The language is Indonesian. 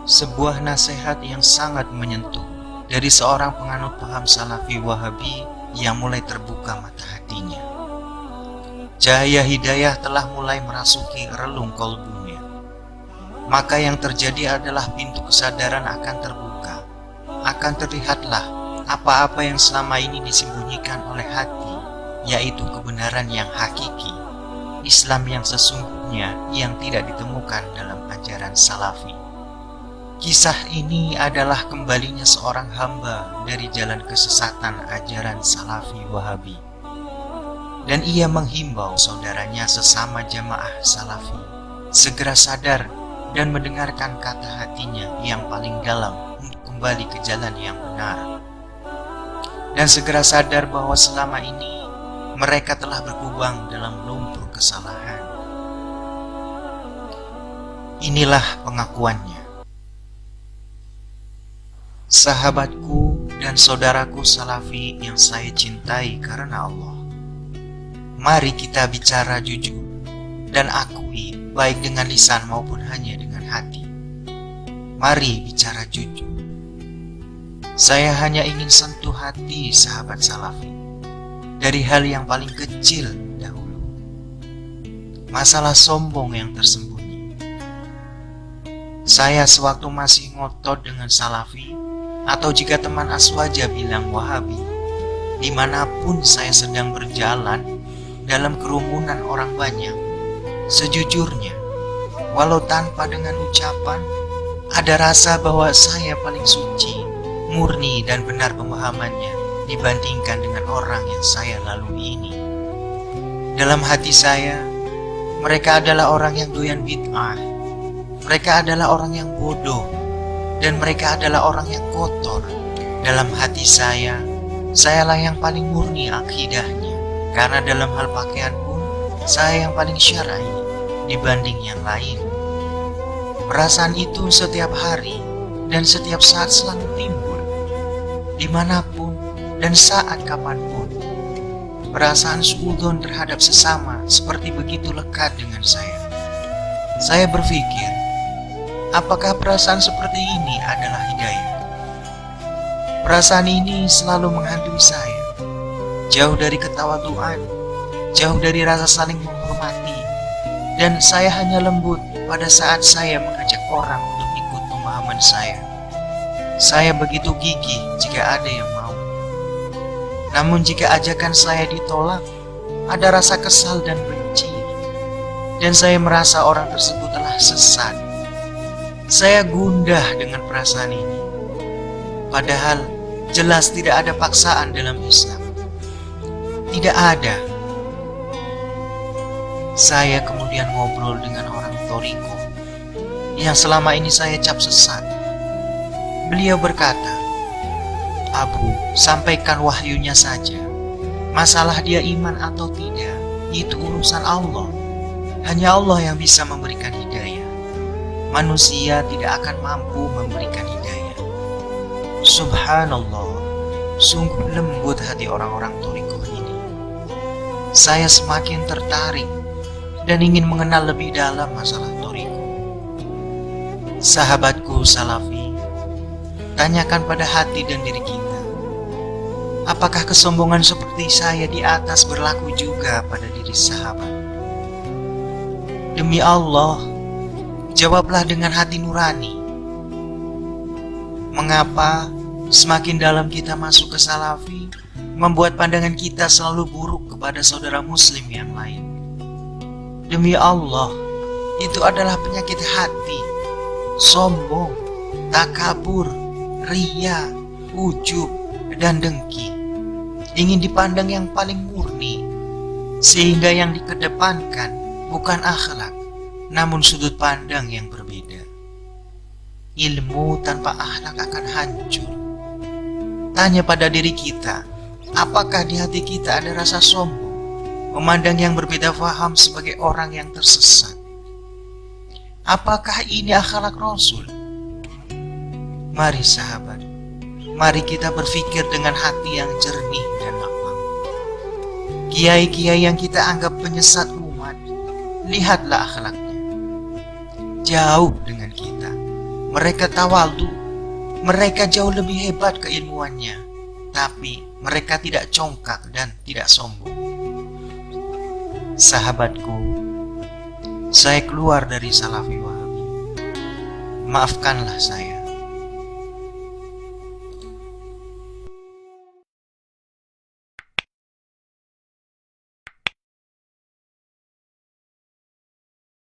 Sebuah nasihat yang sangat menyentuh dari seorang penganut paham Salafi Wahabi yang mulai terbuka mata hatinya. Cahaya hidayah telah mulai merasuki relung kolbunya. Maka yang terjadi adalah pintu kesadaran akan terbuka. Akan terlihatlah apa-apa yang selama ini disembunyikan oleh hati, yaitu kebenaran yang hakiki, Islam yang sesungguhnya yang tidak ditemukan dalam ajaran Salafi. Kisah ini adalah kembalinya seorang hamba dari jalan kesesatan ajaran Salafi Wahabi. Dan ia menghimbau saudaranya sesama jamaah Salafi segera sadar dan mendengarkan kata hatinya yang paling dalam untuk kembali ke jalan yang benar. Dan segera sadar bahwa selama ini mereka telah berkubang dalam lumpur kesalahan. Inilah pengakuannya. Sahabatku dan saudaraku Salafi yang saya cintai karena Allah, mari kita bicara jujur dan akui baik dengan lisan maupun hanya dengan hati. Mari bicara jujur. Saya hanya ingin sentuh hati sahabat Salafi dari hal yang paling kecil dahulu. Masalah sombong yang tersembunyi. Saya sewaktu masih ngotot dengan Salafi, atau jika teman aswaja bilang Wahabi, dimanapun saya sedang berjalan dalam kerumunan orang banyak, sejujurnya, walau tanpa dengan ucapan, ada rasa bahwa saya paling suci, murni dan benar pemahamannya dibandingkan dengan orang yang saya lalui ini. Dalam hati saya, mereka adalah orang yang doyan bid'ah, mereka adalah orang yang bodoh, dan mereka adalah orang yang kotor. Dalam hati saya, sayalah yang paling murni akidahnya, karena dalam hal pakaian pun, saya yang paling syar'i dibanding yang lain. Perasaan itu setiap hari dan setiap saat selalu timbul, dimanapun dan saat kapanpun. Perasaan suudzon terhadap sesama seperti begitu lekat dengan saya. Saya berpikir, apakah perasaan seperti ini adalah hidayah? Perasaan ini selalu menghantui saya. Jauh dari ketawaduan, jauh dari rasa saling menghormati, dan saya hanya lembut pada saat saya mengajak orang untuk ikut pemahaman saya. Saya begitu gigih jika ada yang mau. Namun jika ajakan saya ditolak, ada rasa kesal dan benci, dan saya merasa orang tersebut telah sesat. Saya gundah dengan perasaan ini. Padahal jelas tidak ada paksaan dalam Islam. Tidak ada. Saya kemudian ngobrol dengan orang Toriko yang selama ini saya cap sesat. Beliau berkata, "Abu, sampaikan wahyunya saja. Masalah dia iman atau tidak, itu urusan Allah. Hanya Allah yang bisa memberikan hidayah. Manusia tidak akan mampu memberikan hidayah." Subhanallah, sungguh lembut hati orang-orang Toriko ini. Saya semakin tertarik dan ingin mengenal lebih dalam masalah Toriko. Sahabatku Salafi, tanyakan pada hati dan diri kita, apakah kesombongan seperti saya di atas berlaku juga pada diri sahabat? Demi Allah, jawablah dengan hati nurani. Mengapa semakin dalam kita masuk ke Salafi, membuat pandangan kita selalu buruk kepada saudara muslim yang lain? Demi Allah, itu adalah penyakit hati, sombong, takabur, riya, ujub, dan dengki. Ingin dipandang yang paling murni, sehingga yang dikedepankan bukan akhlak, namun sudut pandang yang berbeda. Ilmu tanpa akhlak akan hancur. Tanya pada diri kita, apakah di hati kita ada rasa sombong, memandang yang berbeda faham sebagai orang yang tersesat? Apakah ini akhlak Rasul? Mari sahabat, mari kita berpikir dengan hati yang jernih dan lapang. Kiai-kiai yang kita anggap penyesat umat, lihatlah akhlaknya. Jauh dengan kita, Mereka tawaldu, mereka jauh lebih hebat keilmuannya, tapi mereka tidak congkak dan tidak sombong. Sahabatku, saya keluar dari Salafi Wahabi. Maafkanlah saya.